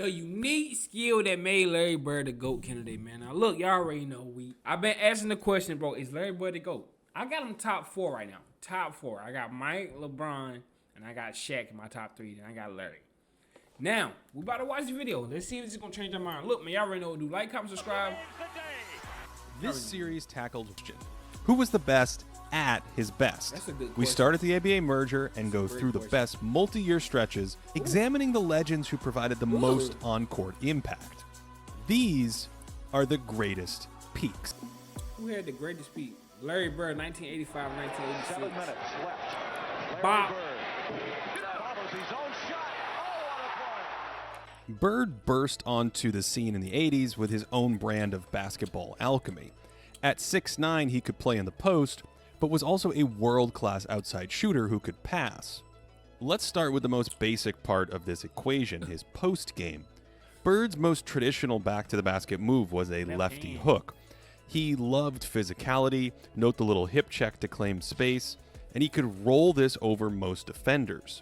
the unique skill that made Larry Bird the GOAT candidate, man. Now, look, y'all already know I've been asking the question, bro, is Larry Bird the GOAT? I got him top 4 right now. Top 4. I got Mike, LeBron, and I got Shaq in my top 3. Then I got Larry. Now, we about to watch the video. Let's see if this is going to change our mind. Look, man, y'all already know what to do. Like, comment, subscribe. This series tackled who was the best at his best. That's a good question. We start at the ABA merger and go through the best multi-year stretches, examining the legends who provided the most on-court impact. These are the greatest peaks. Who had the greatest peak? Larry Bird, 1985, 1986. 7 minutes left. Bob. Follows his own shot. Oh, what a play. Bird burst onto the scene in the 80s with his own brand of basketball alchemy. At 6'9", he could play in the post, but was also a world-class outside shooter who could pass. Let's start with the most basic part of this equation, his post game. Bird's most traditional back-to-the-basket move was a lefty hook. He loved physicality, note the little hip check to claim space, and he could roll this over most defenders.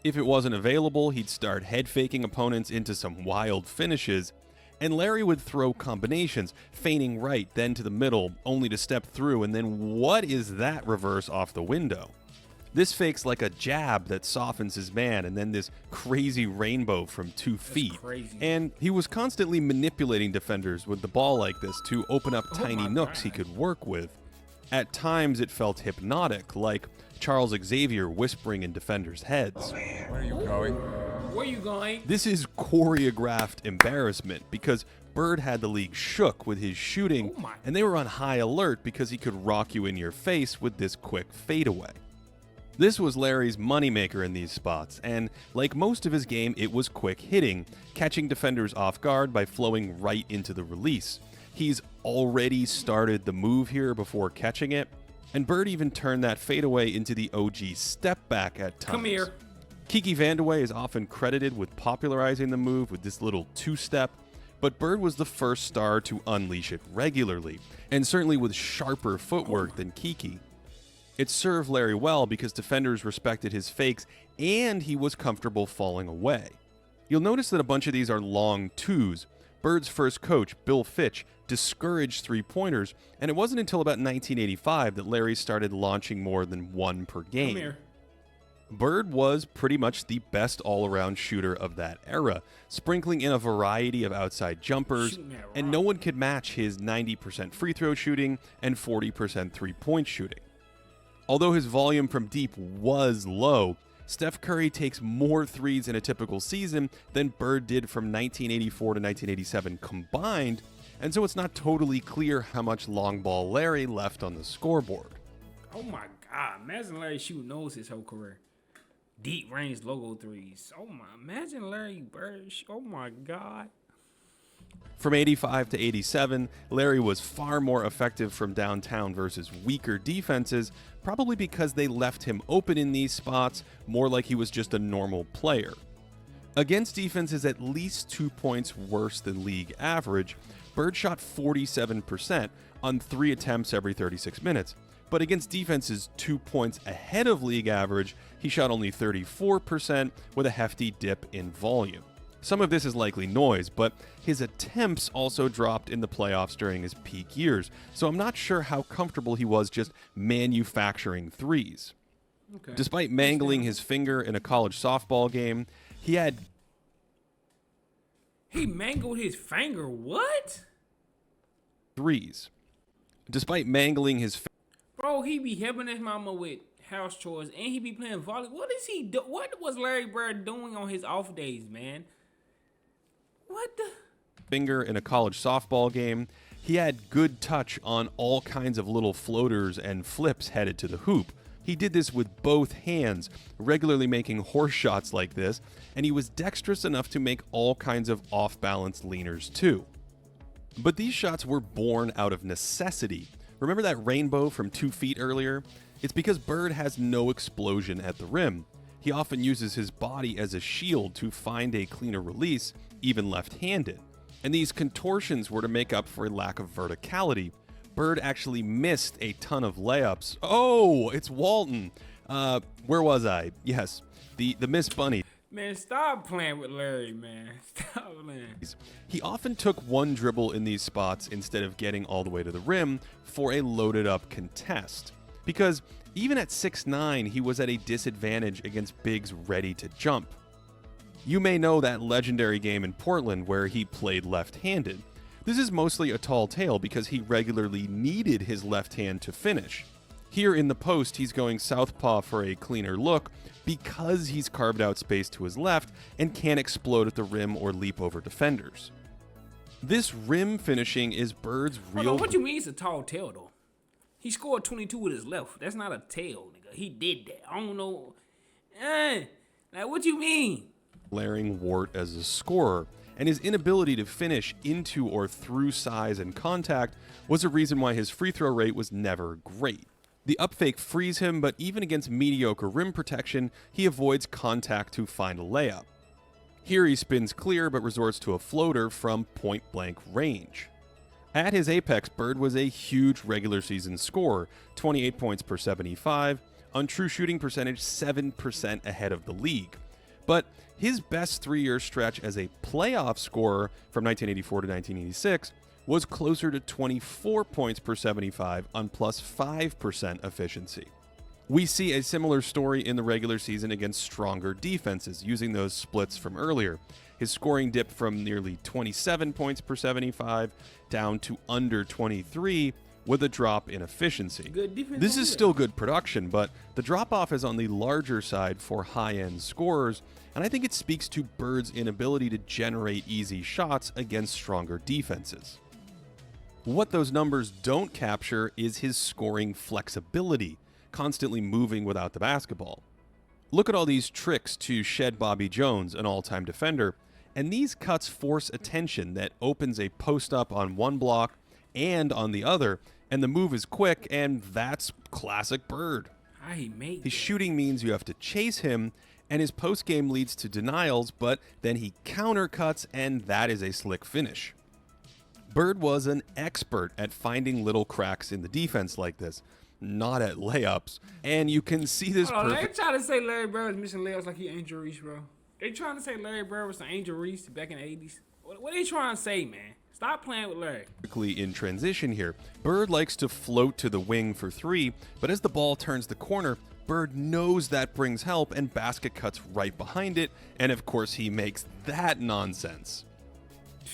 If it wasn't available, he'd start head-faking opponents into some wild finishes, and Larry would throw combinations, feigning right, then to the middle, only to step through, and then what is that reverse off the window? This fakes like a jab that softens his man, and then this crazy rainbow from 2 feet. Crazy. And he was constantly manipulating defenders with the ball like this to open up tiny nooks he could work with. At times it felt hypnotic, like Charles Xavier whispering in defenders' heads. Where are you going? Where you going? This is choreographed embarrassment because Bird had the league shook with his shooting, and they were on high alert because he could rock you in your face with this quick fadeaway. This was Larry's moneymaker in these spots, and like most of his game, it was quick hitting, catching defenders off guard by flowing right into the release. He's already started the move here before catching it, and Bird even turned that fadeaway into the OG step back at times. Come here. Kiki Vandeweghe is often credited with popularizing the move with this little two-step, but Bird was the first star to unleash it regularly, and certainly with sharper footwork than Kiki. It served Larry well because defenders respected his fakes and he was comfortable falling away. You'll notice that a bunch of these are long twos. Bird's first coach, Bill Fitch, discouraged three-pointers, and it wasn't until about 1985 that Larry started launching more than one per game. Come here. Bird was pretty much the best all-around shooter of that era, sprinkling in a variety of outside jumpers, and no one could match his 90% free throw shooting and 40% three-point shooting. Although his volume from deep was low, Steph Curry takes more threes in a typical season than Bird did from 1984 to 1987 combined, and so it's not totally clear how much long ball Larry left on the scoreboard. Oh my God. Imagine Larry shooting those his whole career. Deep range logo threes. Oh my, imagine Larry Bird. Oh my God. From 85 to 87, Larry was far more effective from downtown versus weaker defenses, probably because they left him open in these spots, more like he was just a normal player. Against defenses at least 2 points worse than league average, Bird shot 47% on 3 attempts every 36 minutes. But against defenses 2 points ahead of league average, he shot only 34% with a hefty dip in volume. Some of this is likely noise, but his attempts also dropped in the playoffs during his peak years, so I'm not sure how comfortable he was just manufacturing threes. Okay. Despite mangling his finger in a college softball game, he mangled his finger. What? threes. Despite mangling his Bro, he be helping his mama with house chores and he be playing volley. What is he do? What was Larry Bird doing on his off days, man? What the? finger in a college softball game, he had good touch on all kinds of little floaters and flips headed to the hoop. He did this with both hands, regularly making horse shots like this, and he was dexterous enough to make all kinds of off-balance leaners too. But these shots were born out of necessity. Remember that rainbow from 2 feet earlier? It's because Bird has no explosion at the rim. He often uses his body as a shield to find a cleaner release, even left-handed. And these contortions were to make up for a lack of verticality. Bird actually missed a ton of layups. Oh, it's Walton. Where was I? Yes, the Miss Bunny. Man, stop playing with Larry, man. Stop playing He often took one dribble in these spots instead of getting all the way to the rim for a loaded up contest, because even at 6'9", he was at a disadvantage against bigs ready to jump. You may know that legendary game in Portland where he played left-handed. This is mostly a tall tale because he regularly needed his left hand to finish. Here in the post, he's going southpaw for a cleaner look because he's carved out space to his left and can't explode at the rim or leap over defenders. This rim finishing is Bird's Hold real... on, what you mean it's a tall tail, though? He scored 22 with his left. That's not a tail, nigga. He did that. I don't know. Like, what you mean? glaring wart as a scorer, and his inability to finish into or through size and contact was a reason why his free throw rate was never great. The upfake frees him, but even against mediocre rim protection, he avoids contact to find a layup. Here he spins clear but resorts to a floater from point-blank range. At his apex, Bird was a huge regular season scorer, 28 points per 75, on true shooting percentage 7% ahead of the league. But his best 3-year stretch as a playoff scorer from 1984 to 1986 was closer to 24 points per 75 on plus 5% efficiency. We see a similar story in the regular season against stronger defenses, using those splits from earlier. His scoring dipped from nearly 27 points per 75 down to under 23 with a drop in efficiency. Good defense. This is still good production, but the drop-off is on the larger side for high-end scorers, and I think it speaks to Bird's inability to generate easy shots against stronger defenses. What those numbers don't capture is his scoring flexibility, constantly moving without the basketball. Look at all these tricks to shed Bobby Jones, an all-time defender, and these cuts force attention that opens a post-up on one block and on the other, and the move is quick, and that's classic Bird. How he made His that? shooting means you have to chase him, and his post-game leads to denials, but then he countercuts, and that is a slick finish. Bird was an expert at finding little cracks in the defense like this, not at layups, and you can see this Hold on, they perfect... trying to say Larry Bird was missing layups like he Angel Reese, bro. They trying to say Larry Bird was an Angel Reese back in the 80s. What they trying to say, man? Stop playing with Larry. In transition here. Bird likes to float to the wing for three, but as the ball turns the corner, Bird knows that brings help and basket cuts right behind it, and of course he makes that nonsense.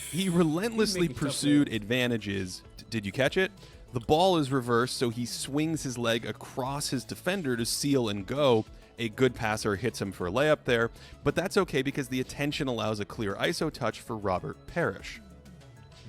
He relentlessly pursued advantages. Did you catch it? The ball is reversed, so he swings his leg across his defender to seal and go. A good passer hits him for a layup there, but that's okay because the attention allows a clear ISO touch for Robert Parrish.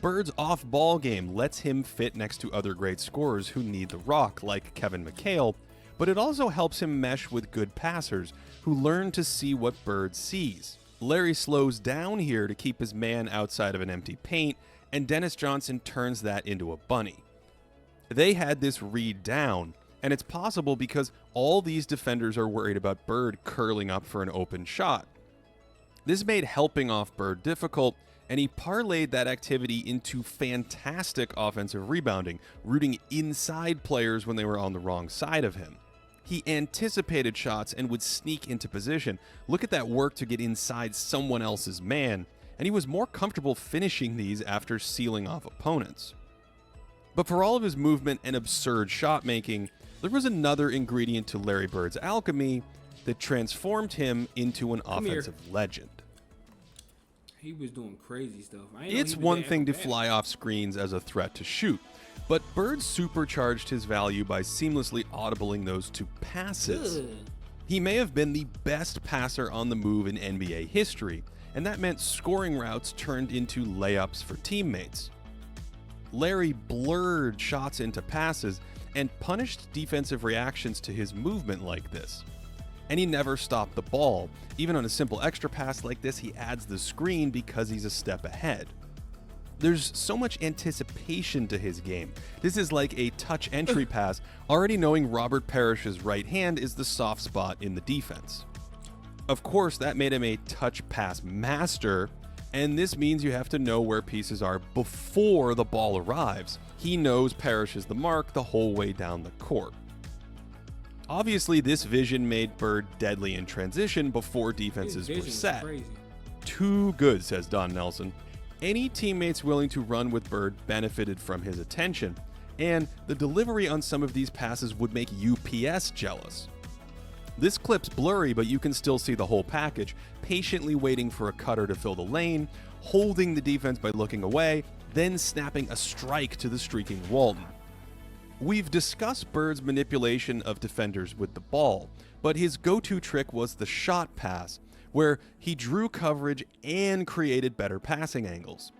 Bird's off-ball game lets him fit next to other great scorers who need the rock, like Kevin McHale, but it also helps him mesh with good passers who learn to see what Bird sees. Larry slows down here to keep his man outside of an empty paint, and Dennis Johnson turns that into a bunny. They had this read down, and it's possible because all these defenders are worried about Bird curling up for an open shot. This made helping off Bird difficult, and he parlayed that activity into fantastic offensive rebounding, rooting inside players when they were on the wrong side of him. He anticipated shots and would sneak into position. Look at that work to get inside someone else's man, and he was more comfortable finishing these after sealing off opponents. But for all of his movement and absurd shot making, there was another ingredient to Larry Bird's alchemy that transformed him into an offensive legend. He was doing crazy stuff. I ain't know It's he was one that thing to bad. fly off screens as a threat to shoot, but Bird supercharged his value by seamlessly audibling those to passes. Ugh. He may have been the best passer on the move in NBA history, and that meant scoring routes turned into layups for teammates. Larry blurred shots into passes and punished defensive reactions to his movement like this. And he never stopped the ball. Even on a simple extra pass like this, he adds the screen because he's a step ahead. There's so much anticipation to his game. This is like a touch entry pass, already knowing Robert Parrish's right hand is the soft spot in the defense. Of course, that made him a touch pass master, and this means you have to know where pieces are before the ball arrives. He knows Parrish is the mark the whole way down the court. Obviously, this vision made Bird deadly in transition before defenses were His vision was set. crazy. Too good, says Don Nelson. Any teammates willing to run with Bird benefited from his attention, and the delivery on some of these passes would make UPS jealous. This clip's blurry, but you can still see the whole package, patiently waiting for a cutter to fill the lane, holding the defense by looking away, then snapping a strike to the streaking Walton. We've discussed Bird's manipulation of defenders with the ball, but his go-to trick was the shot pass, where he drew coverage and created better passing angles.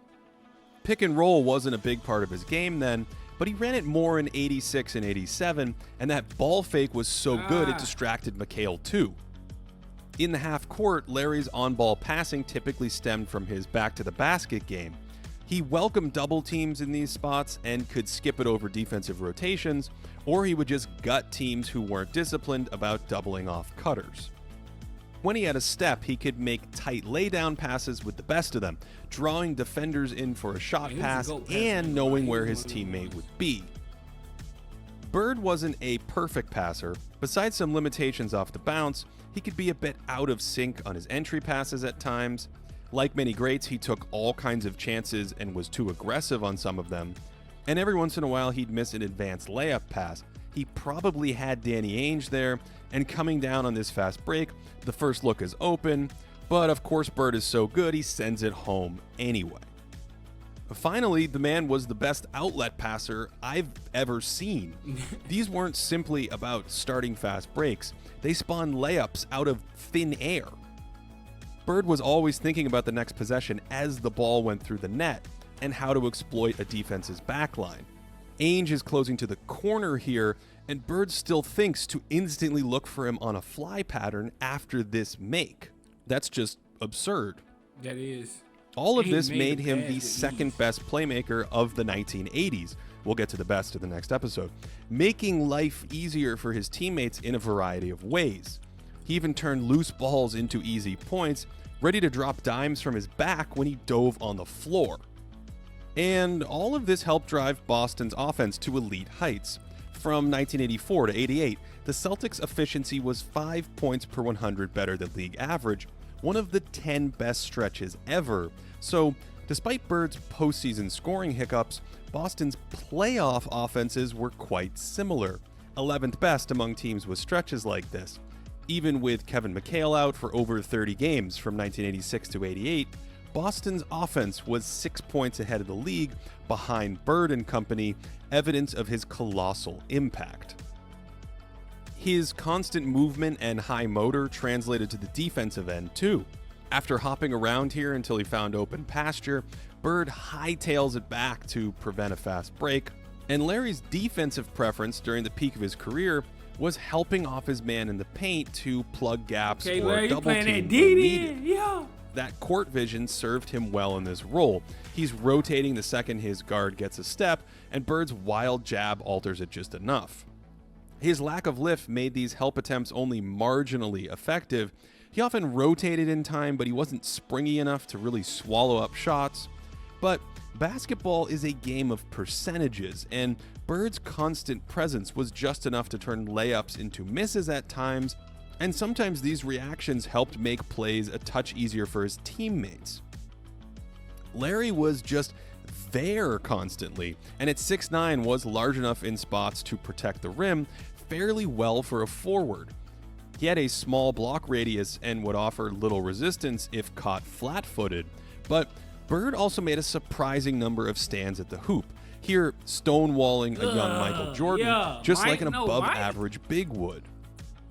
Pick and roll wasn't a big part of his game then, but he ran it more in 86 and 87, and that ball fake was so good it distracted McHale too. In the half court, Larry's on-ball passing typically stemmed from his back-to-the-basket game. He welcomed double teams in these spots and could skip it over defensive rotations, or he would just gut teams who weren't disciplined about doubling off cutters. When he had a step, he could make tight laydown passes with the best of them, drawing defenders in for a shot pass and knowing where his teammate would be. Bird wasn't a perfect passer. Besides some limitations off the bounce, he could be a bit out of sync on his entry passes at times. Like many greats, he took all kinds of chances and was too aggressive on some of them. And every once in a while, he'd miss an advanced layup pass. He probably had Danny Ainge there, and coming down on this fast break, the first look is open, but of course Bird is so good he sends it home anyway. Finally, the man was the best outlet passer I've ever seen. These weren't simply about starting fast breaks, they spawned layups out of thin air. Bird was always thinking about the next possession as the ball went through the net, and how to exploit a defense's backline. Ainge is closing to the corner here, and Bird still thinks to instantly look for him on a fly pattern after this make. That's just absurd. That is. All of He this made made the him pass the with second ease. best playmaker of the 1980s. We'll get to the best in the next episode, making life easier for his teammates in a variety of ways. He even turned loose balls into easy points, ready to drop dimes from his back when he dove on the floor. And all of this helped drive Boston's offense to elite heights. From 1984 to 88, the Celtics' efficiency was 5 points per 100 better than league average, one of the 10 best stretches ever. So, despite Bird's postseason scoring hiccups, Boston's playoff offenses were quite similar, 11th best among teams with stretches like this. Even with Kevin McHale out for over 30 games from 1986 to 88, Boston's offense was 6 points ahead of the league, behind Bird and company, evidence of his colossal impact. His constant movement and high motor translated to the defensive end too. After hopping around here until he found open pasture, Bird hightails it back to prevent a fast break, and Larry's defensive preference during the peak of his career was helping off his man in the paint to plug gaps Okay, or Larry, you double playing team that when D needed. then? Yeah. That court vision served him well in this role. He's rotating the second his guard gets a step, and Bird's wild jab alters it just enough. His lack of lift made these help attempts only marginally effective. He often rotated in time, but he wasn't springy enough to really swallow up shots. But basketball is a game of percentages, and Bird's constant presence was just enough to turn layups into misses at times, and sometimes these reactions helped make plays a touch easier for his teammates. Larry was just there constantly, and at 6'9" was large enough in spots to protect the rim fairly well for a forward. He had a small block radius and would offer little resistance if caught flat-footed, but Bird also made a surprising number of stands at the hoop, here stonewalling a young Michael Jordan, just like an above-average big would.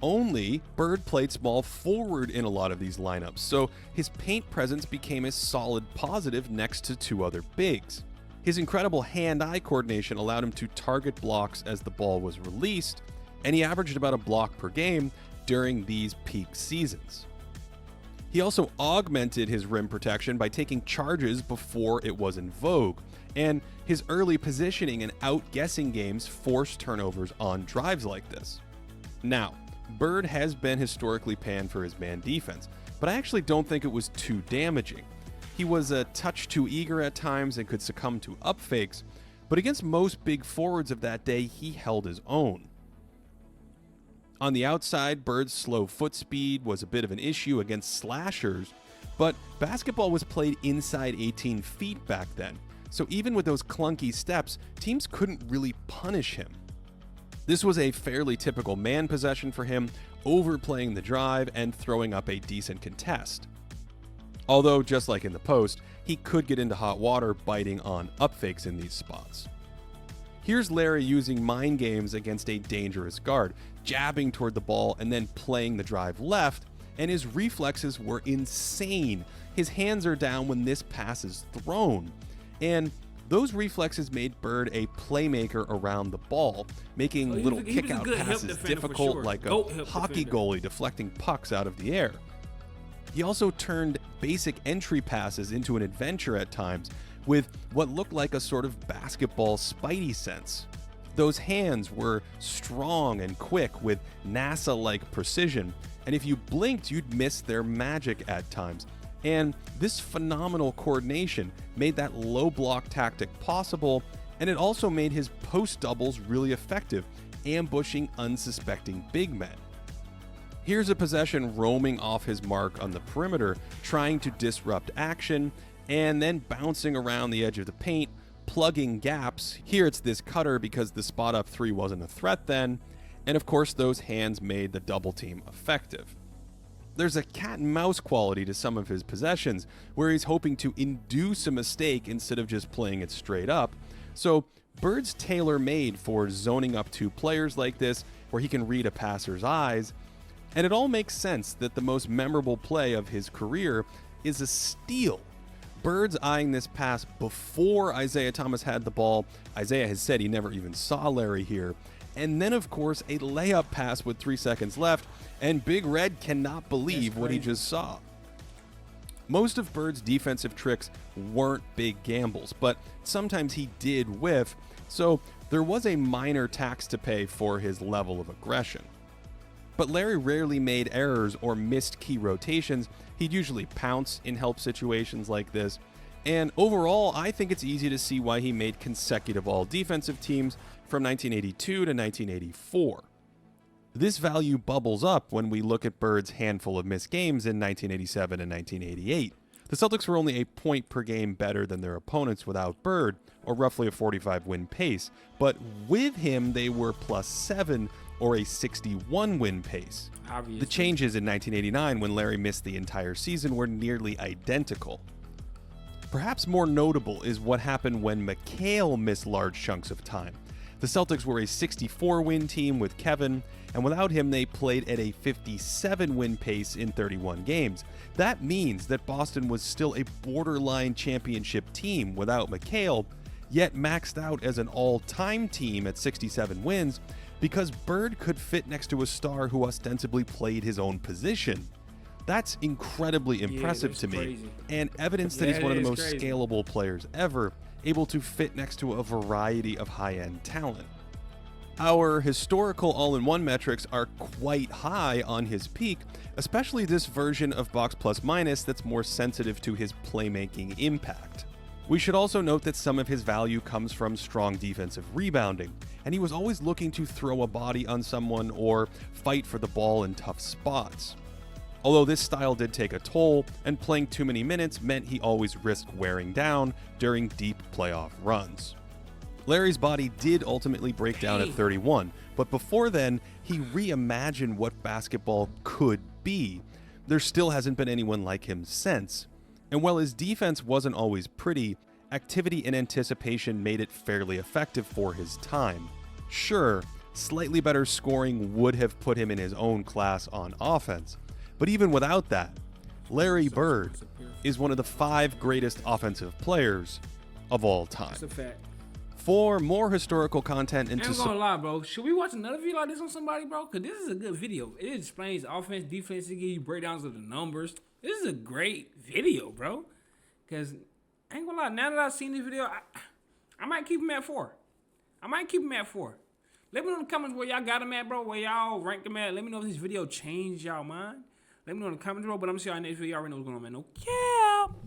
Only Bird played small forward in a lot of these lineups, so his paint presence became a solid positive next to two other bigs. His incredible hand-eye coordination allowed him to target blocks as the ball was released, and he averaged about a block per game during these peak seasons. He also augmented his rim protection by taking charges before it was in vogue, and his early positioning and outguessing games forced turnovers on drives like this. Now, Bird has been historically panned for his man defense, but I actually don't think it was too damaging. He was a touch too eager at times and could succumb to up fakes, but against most big forwards of that day, he held his own. On the outside, Bird's slow foot speed was a bit of an issue against slashers, But basketball was played inside 18 feet back then, so even with those clunky steps, teams couldn't really punish him. This was a fairly typical man possession for him, overplaying the drive and throwing up a decent contest. Although, just like in the post, he could get into hot water biting on up fakes in these spots. Here's Larry using mind games against a dangerous guard, jabbing toward the ball and then playing the drive left, and his reflexes were insane. His hands are down when this pass is thrown, and those reflexes made Bird a playmaker around the ball, making little kick-out passes difficult like a hockey goalie deflecting pucks out of the air. He also turned basic entry passes into an adventure at times, with what looked like a sort of basketball spidey sense. Those hands were strong and quick with NASA-like precision, and if you blinked, you'd miss their magic at times. And this phenomenal coordination made that low block tactic possible, and it also made his post doubles really effective, ambushing unsuspecting big men. Here's a possession roaming off his mark on the perimeter, trying to disrupt action, and then bouncing around the edge of the paint, plugging gaps. Here it's this cutter because the spot up three wasn't a threat then, and of course those hands made the double team effective. There's a cat and mouse quality to some of his possessions, where he's hoping to induce a mistake instead of just playing it straight up. So Bird's tailor-made for zoning up two players like this, where he can read a passer's eyes, and it all makes sense that the most memorable play of his career is a steal. Bird's eyeing this pass before Isaiah Thomas had the ball. Isaiah has said he never even saw Larry here. And then, of course, a layup pass with 3 seconds left, and Big Red cannot believe what he just saw. Most of Bird's defensive tricks weren't big gambles, but sometimes he did whiff, so there was a minor tax to pay for his level of aggression. But Larry rarely made errors or missed key rotations. He'd usually pounce in help situations like this. And overall, I think it's easy to see why he made consecutive all-defensive teams from 1982 to 1984. This value bubbles up when we look at Bird's handful of missed games in 1987 and 1988. The Celtics were only a point per game better than their opponents without Bird, or roughly a 45-win pace. But with him, they were +7, or a 61-win pace. Obviously. The changes in 1989, when Larry missed the entire season, were nearly identical. Perhaps more notable is what happened when McHale missed large chunks of time. The Celtics were a 64-win team with Kevin, and without him they played at a 57-win pace in 31 games. That means that Boston was still a borderline championship team without McHale, yet maxed out as an all-time team at 67 wins, because Bird could fit next to a star who ostensibly played his own position. That's incredibly impressive to me, crazy. and evidence that he's one of the most scalable players ever, able to fit next to a variety of high-end talent. Our historical all-in-one metrics are quite high on his peak, especially this version of box plus minus that's more sensitive to his playmaking impact. We should also note that some of his value comes from strong defensive rebounding, and he was always looking to throw a body on someone or fight for the ball in tough spots. Although this style did take a toll, and playing too many minutes meant he always risked wearing down during deep playoff runs. Larry's body did ultimately break down at 31, but before then, he reimagined what basketball could be. There still hasn't been anyone like him since. And while his defense wasn't always pretty, activity and anticipation made it fairly effective for his time. Sure, slightly better scoring would have put him in his own class on offense, but even without that, Larry Bird is one of the 5 greatest offensive players of all time. That's a fact. For more historical content And into I'm gonna lie, bro. Should we watch another video like this on somebody, bro? Because this is a good video. It explains offense, defense, it gives you breakdowns of the numbers. This is a great video, bro. Because I ain't gonna lie, now that I've seen this video, I might keep him at 4. I might keep him at 4. Let me know in the comments where y'all got him at, bro. Where y'all rank him at. Let me know if this video changed y'all mind. Let me know in the comments, bro. But I'm gonna see y'all in the next video. Y'all already know what's going on, man. Okay.